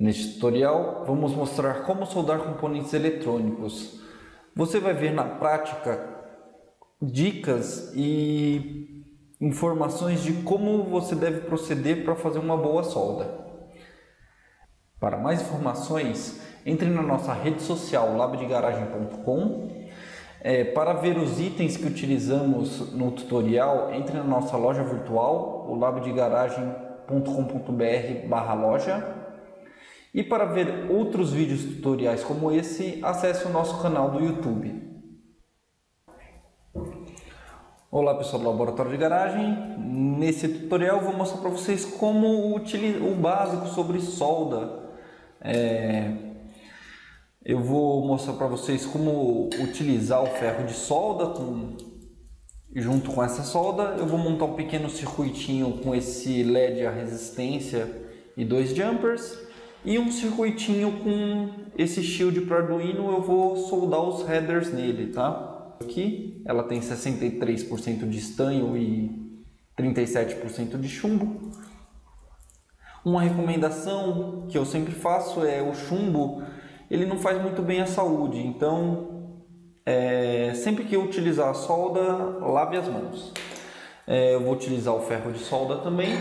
Neste tutorial, vamos mostrar como soldar componentes eletrônicos. Você vai ver na prática dicas e informações de como você deve proceder para fazer uma boa solda. Para mais informações, entre na nossa rede social labdegaragem.com. Para ver os itens que utilizamos no tutorial, entre na nossa loja virtual, o labdegaragem.com.br/loja. E para ver outros vídeos tutoriais como esse, acesse o nosso canal do YouTube. Olá pessoal do Laboratório de Garagem. Nesse tutorial eu vou mostrar para vocês como o básico sobre solda. Eu vou mostrar para vocês como utilizar o ferro de solda junto com essa solda. Eu vou montar um pequeno circuitinho com esse LED a resistência e 2 jumpers. E um circuitinho com esse shield para Arduino. Eu vou soldar os headers nele, tá? Aqui ela tem 63% de estanho e 37% de chumbo. Uma recomendação que eu sempre faço é o chumbo, ele não faz muito bem à saúde, então sempre que eu utilizar a solda, lave as mãos. Eu vou utilizar o ferro de solda também.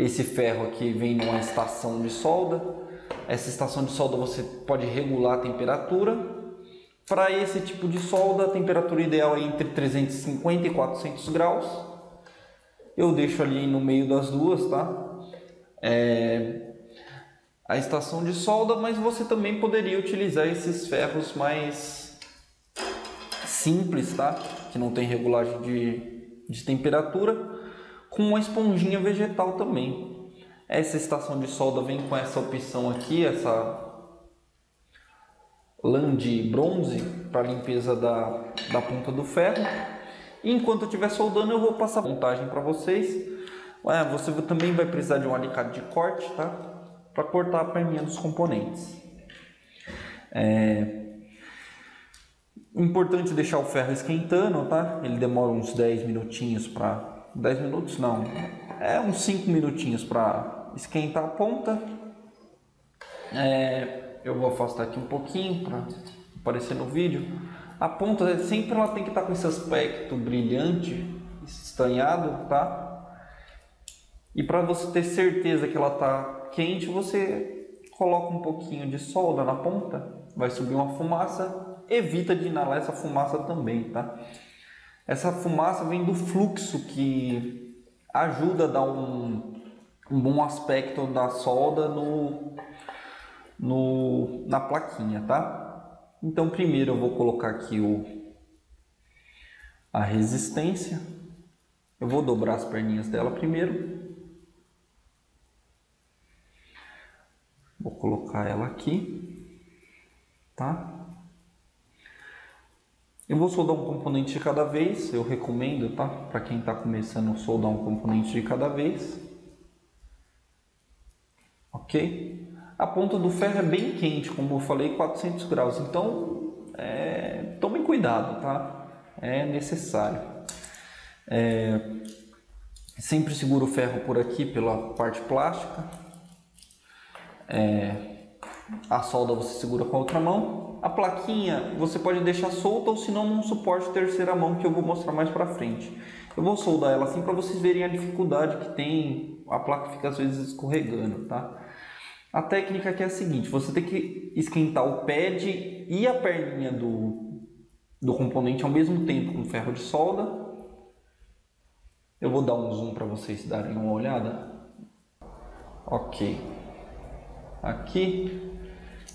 Esse ferro aqui vem numa estação de solda. Essa estação de solda você pode regular a temperatura. Para esse tipo de solda, a temperatura ideal é entre 350 e 400 graus. Eu deixo ali no meio das duas, tá? A estação de solda, mas você também poderia utilizar esses ferros mais simples, tá? Que não tem regulagem de temperatura, com uma esponjinha vegetal também. Essa estação de solda vem com essa opção aqui, essa lã de bronze para limpeza da ponta do ferro. E enquanto eu estiver soldando, eu vou passar a montagem para vocês. Você também vai precisar de um alicate de corte, tá? Para cortar a perninha dos componentes. Importante deixar o ferro esquentando, tá? Ele demora uns 10 minutinhos para... 10 minutos não, uns 5 minutinhos para esquentar a ponta. Eu vou afastar aqui um pouquinho para aparecer no vídeo. A ponta sempre ela tem que estar com esse aspecto brilhante, estanhado, tá? E para você ter certeza que ela está quente, você coloca um pouquinho de solda na ponta, vai subir uma fumaça, evita de inalar essa fumaça também, tá? Essa fumaça vem do fluxo que ajuda a dar um bom aspecto da solda na plaquinha, tá? Então primeiro eu vou colocar aqui a resistência. Eu vou dobrar as perninhas dela primeiro. Vou colocar ela aqui, tá? Eu vou soldar um componente de cada vez, eu recomendo, tá? Para quem está começando a soldar um componente de cada vez. Ok? A ponta do ferro é bem quente, como eu falei, 400 graus. Então, tomem cuidado, tá? É necessário. Sempre segura o ferro por aqui, pela parte plástica. A solda você segura com a outra mão. A plaquinha você pode deixar solta ou se não num suporte terceira mão que eu vou mostrar mais pra frente. Eu vou soldar ela assim para vocês verem a dificuldade que tem. A placa fica às vezes escorregando, tá? A técnica aqui é a seguinte: você tem que esquentar o pad e a perninha do componente ao mesmo tempo com ferro de solda. Eu vou dar um zoom para vocês darem uma olhada. Ok. Aqui.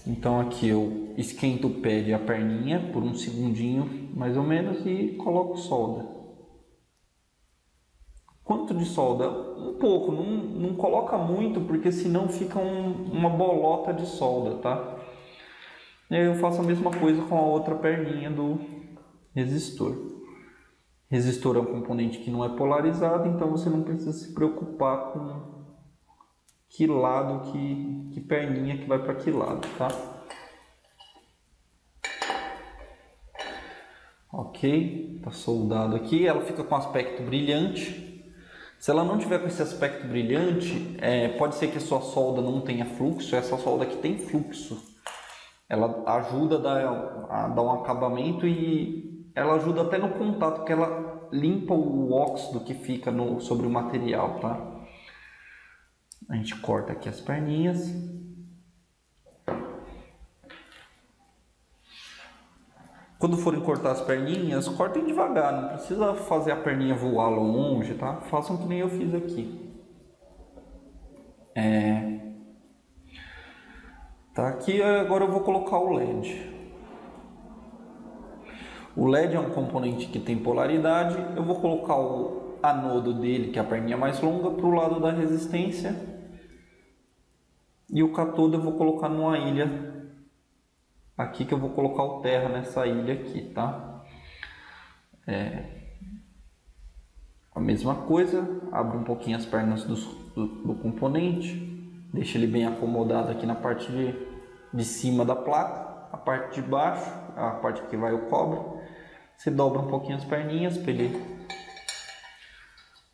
Então aqui eu esquento o pad e a perninha por um segundinho mais ou menos e coloco solda. Quanto de solda? Um pouco, não coloca muito porque senão fica uma bolota de solda, tá? E aí eu faço a mesma coisa com a outra perninha do resistor. Resistor é um componente que não é polarizado, então você não precisa se preocupar com que lado, que perninha que vai para que lado, tá? Ok, tá soldado aqui, ela fica com aspecto brilhante. Se ela não tiver com esse aspecto brilhante, pode ser que a sua solda não tenha fluxo. Essa solda aqui tem fluxo. Ela ajuda a dar um acabamento e ela ajuda até no contato, porque ela limpa o óxido que fica sobre o material, tá? A gente corta aqui as perninhas. Quando forem cortar as perninhas, cortem devagar, não precisa fazer a perninha voar longe, tá? Façam que nem eu fiz aqui. Tá aqui, agora eu vou colocar o LED. O LED é um componente que tem polaridade. Eu vou colocar o anodo dele, que é a perninha mais longa, para o lado da resistência. E o cátodo eu vou colocar numa ilha aqui, que eu vou colocar o terra nessa ilha aqui, tá? A mesma coisa, abre um pouquinho as pernas do componente, deixa ele bem acomodado aqui na parte de cima da placa, a parte de baixo, a parte que vai o cobre, você dobra um pouquinho as perninhas para ele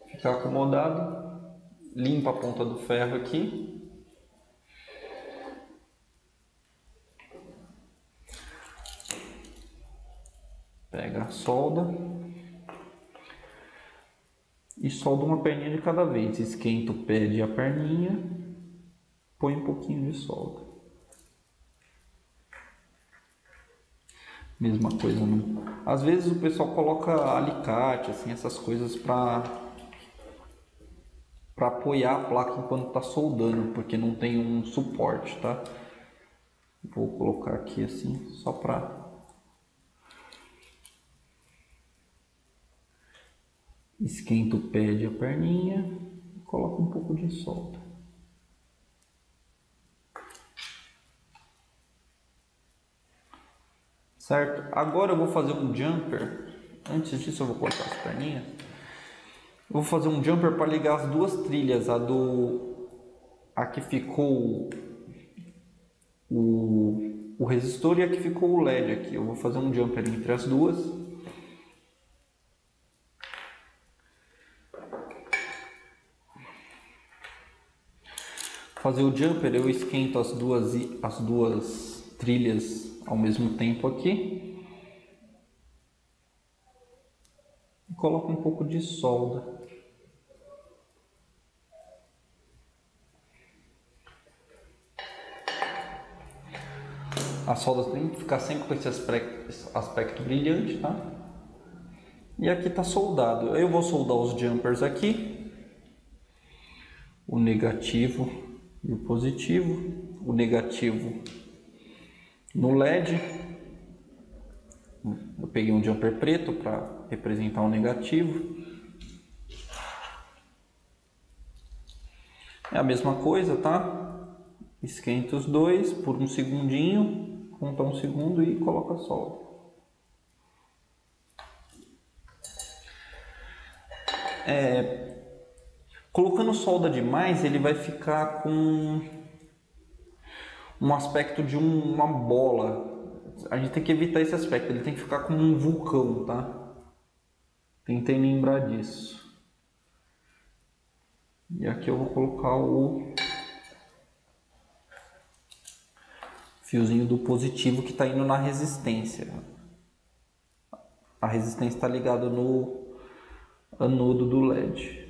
ficar acomodado, limpa a ponta do ferro aqui. Pega a solda e solda uma perninha de cada vez. Esquenta o pé e a perninha, põe um pouquinho de solda. Mesma coisa, né? Às vezes o pessoal coloca alicate, assim, essas coisas para apoiar a placa enquanto está soldando, porque não tem um suporte, tá? Vou colocar aqui assim, só para... Esquenta o pé e a perninha e coloca um pouco de solda. Certo? Agora eu vou fazer um jumper. Antes disso eu vou cortar as perninhas. Eu vou fazer um jumper para ligar as duas trilhas. A que ficou o resistor e a que ficou o LED aqui. Eu vou fazer um jumper entre as duas. Fazer o jumper, eu esquento as duas trilhas ao mesmo tempo aqui e coloco um pouco de solda. A solda tem que ficar sempre com esse aspecto brilhante, tá? E aqui está soldado. Eu vou soldar os jumpers aqui, o negativo e o positivo, o negativo no LED. Eu peguei um jumper preto para representar o negativo. É a mesma coisa, tá? Esquenta os dois por um segundinho, conta um segundo e coloca a solda. Colocando solda demais, ele vai ficar com um aspecto de uma bola. A gente tem que evitar esse aspecto, ele tem que ficar como um vulcão, tá? Tentei lembrar disso. E aqui eu vou colocar o fiozinho do positivo que está indo na resistência. A resistência está ligada no anodo do LED.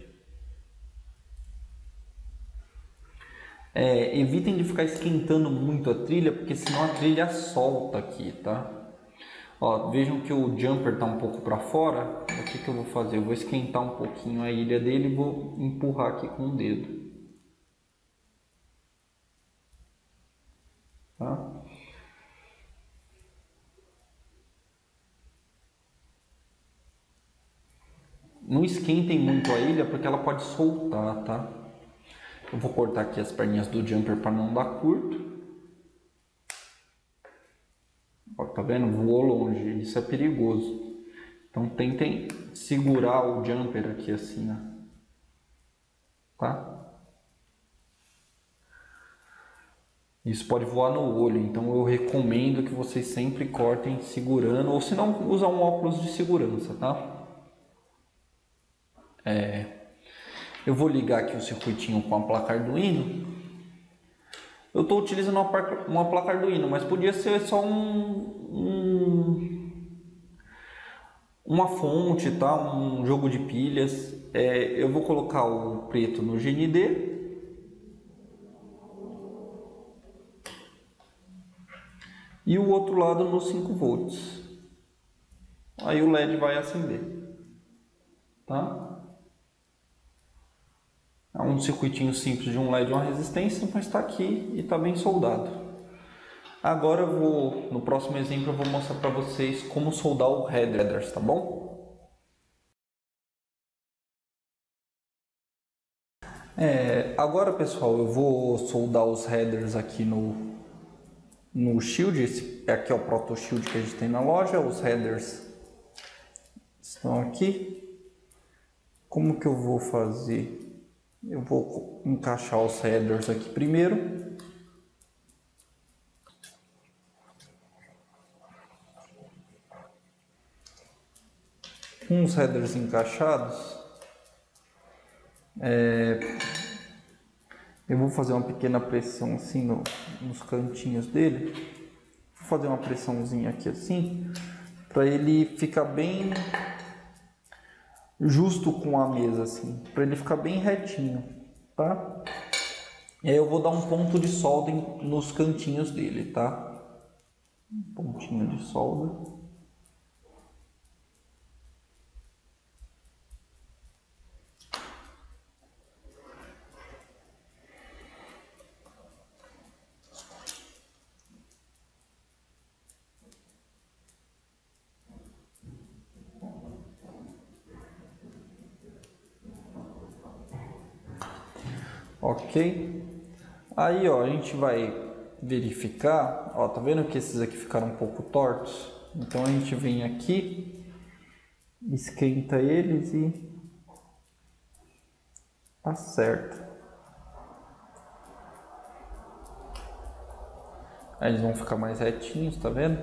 Evitem de ficar esquentando muito a trilha, porque senão a trilha solta aqui, tá? Ó, vejam que o jumper está um pouco para fora. O que eu vou fazer? Eu vou esquentar um pouquinho a ilha dele e vou empurrar aqui com o dedo. Tá? Não esquentem muito a ilha, porque ela pode soltar, tá? Eu vou cortar aqui as perninhas do jumper para não dar curto. Ó, tá vendo? Voou longe, isso é perigoso. Então tentem segurar o jumper aqui assim, ó. Tá? Isso pode voar no olho, então eu recomendo que vocês sempre cortem segurando, ou se não, usar um óculos de segurança, tá? Eu vou ligar aqui o circuitinho com a placa Arduino. Eu estou utilizando uma placa Arduino, mas podia ser só uma fonte, tá? Um jogo de pilhas. Eu vou colocar o preto no GND. E o outro lado no 5 volts. Aí o LED vai acender, tá? É um circuitinho simples de um LED e uma resistência, mas está aqui e está bem soldado. Agora no próximo exemplo eu vou mostrar para vocês como soldar o headers, tá bom? Agora, pessoal, eu vou soldar os headers aqui no Shield. Esse aqui é o Proto Shield que a gente tem na loja. Os headers estão aqui. Como que eu vou fazer? Eu vou encaixar os headers aqui primeiro. Com os headers encaixados, eu vou fazer uma pequena pressão assim nos cantinhos dele. Vou fazer uma pressãozinha aqui assim, para ele ficar bem justo com a mesa, assim, para ele ficar bem retinho, tá? E aí eu vou dar um ponto de solda nos cantinhos dele, tá? Um pontinho de solda. Ok? Aí, ó, a gente vai verificar, ó, tá vendo que esses aqui ficaram um pouco tortos? Então a gente vem aqui, esquenta eles e tá certo. Aí eles vão ficar mais retinhos, tá vendo?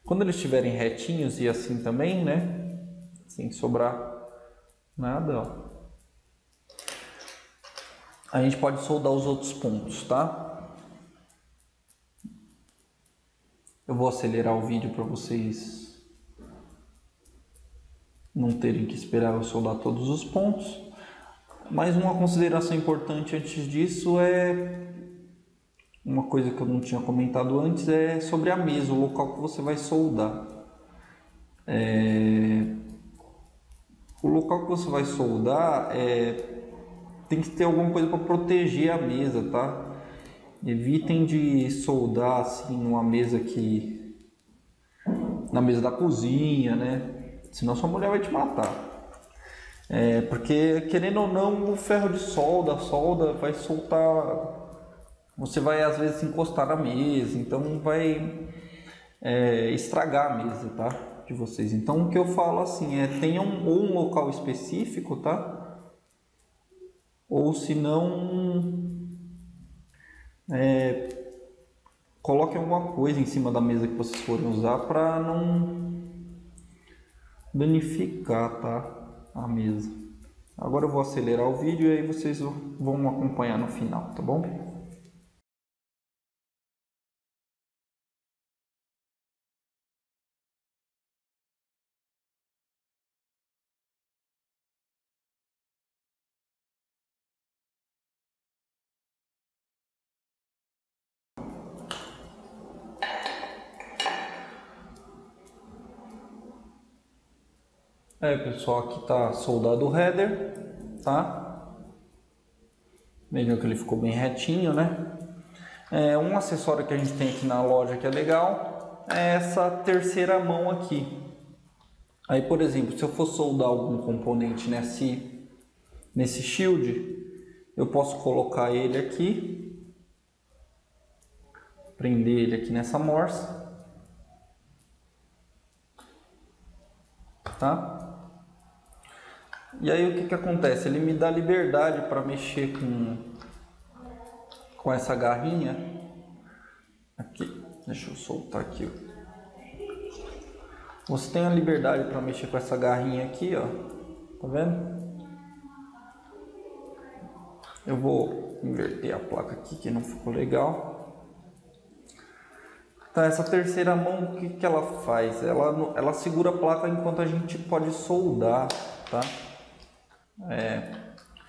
Quando eles estiverem retinhos e assim também, né? Sem sobrar nada, ó. A gente pode soldar os outros pontos, tá? Eu vou acelerar o vídeo para vocês não terem que esperar eu soldar todos os pontos. Mas uma consideração importante antes disso uma coisa que eu não tinha comentado antes, é sobre a mesa, o local que você vai soldar. O local que você vai soldar tem que ter alguma coisa para proteger a mesa, tá? Evitem de soldar assim numa mesa na mesa da cozinha, né? Senão sua mulher vai te matar. Porque querendo ou não, o ferro de solda, a solda vai soltar. Você vai às vezes encostar na mesa, então vai estragar a mesa, tá? De vocês. Então o que eu falo assim tenham um local específico, tá? Ou se não, coloque alguma coisa em cima da mesa que vocês forem usar para não danificar, tá? A mesa. Agora eu vou acelerar o vídeo e aí vocês vão acompanhar no final, tá bom? Pessoal, aqui tá soldado o header, tá? Vejam que ele ficou bem retinho, né? Um acessório que a gente tem aqui na loja que é legal é essa terceira mão aqui. Aí, por exemplo, se eu for soldar algum componente nesse shield, eu posso colocar ele aqui, prender ele aqui nessa morsa, tá? E aí o que acontece? Ele me dá liberdade para mexer com essa garrinha aqui. Deixa eu soltar aqui. Você tem a liberdade para mexer com essa garrinha aqui, ó. Tá vendo? Eu vou inverter a placa aqui que não ficou legal. Então essa terceira mão, o que ela faz? Ela segura a placa enquanto a gente pode soldar, tá?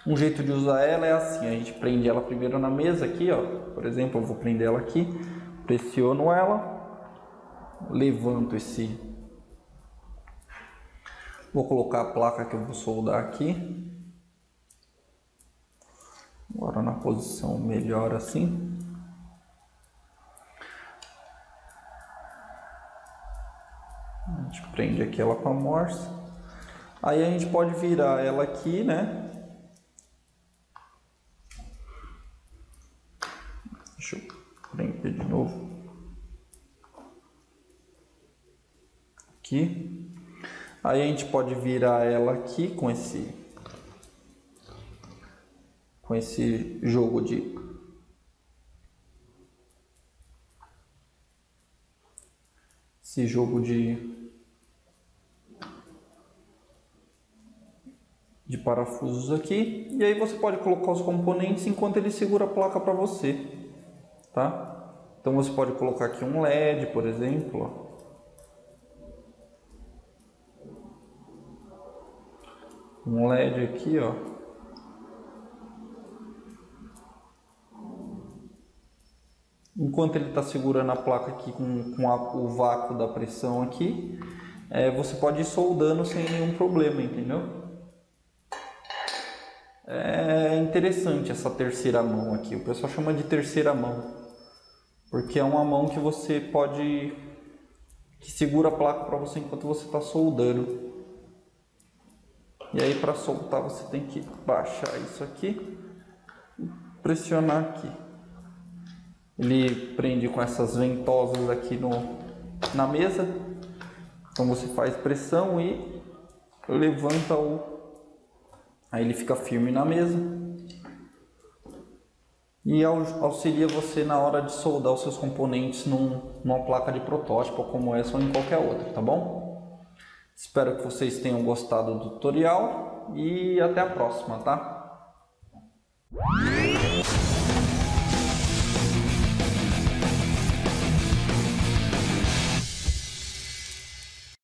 Um jeito de usar ela é assim, a gente prende ela primeiro na mesa aqui, ó. Por exemplo, eu vou prender ela aqui, pressiono ela, levanto esse... Vou colocar a placa que eu vou soldar aqui. Agora na posição melhor assim. A gente prende aqui ela com a morsa. Aí a gente pode virar ela aqui, né? Deixa eu prender de novo. Aqui. Aí a gente pode virar ela aqui com esse jogo de parafusos aqui, e aí você pode colocar os componentes enquanto ele segura a placa para você, tá? Então você pode colocar aqui um LED, por exemplo, ó. Um LED aqui, ó. Enquanto ele está segurando a placa aqui com o vácuo da pressão aqui, você pode ir soldando sem nenhum problema, entendeu? É interessante essa terceira mão aqui, o pessoal chama de terceira mão, porque é uma mão que você pode, que segura a placa para você enquanto você está soldando. E aí para soltar você tem que baixar isso aqui e pressionar aqui. Ele prende com essas ventosas aqui na mesa, então você faz pressão e levanta aí ele fica firme na mesa e auxilia você na hora de soldar os seus componentes numa placa de protótipo como essa ou em qualquer outra, tá bom? Espero que vocês tenham gostado do tutorial e até a próxima, tá?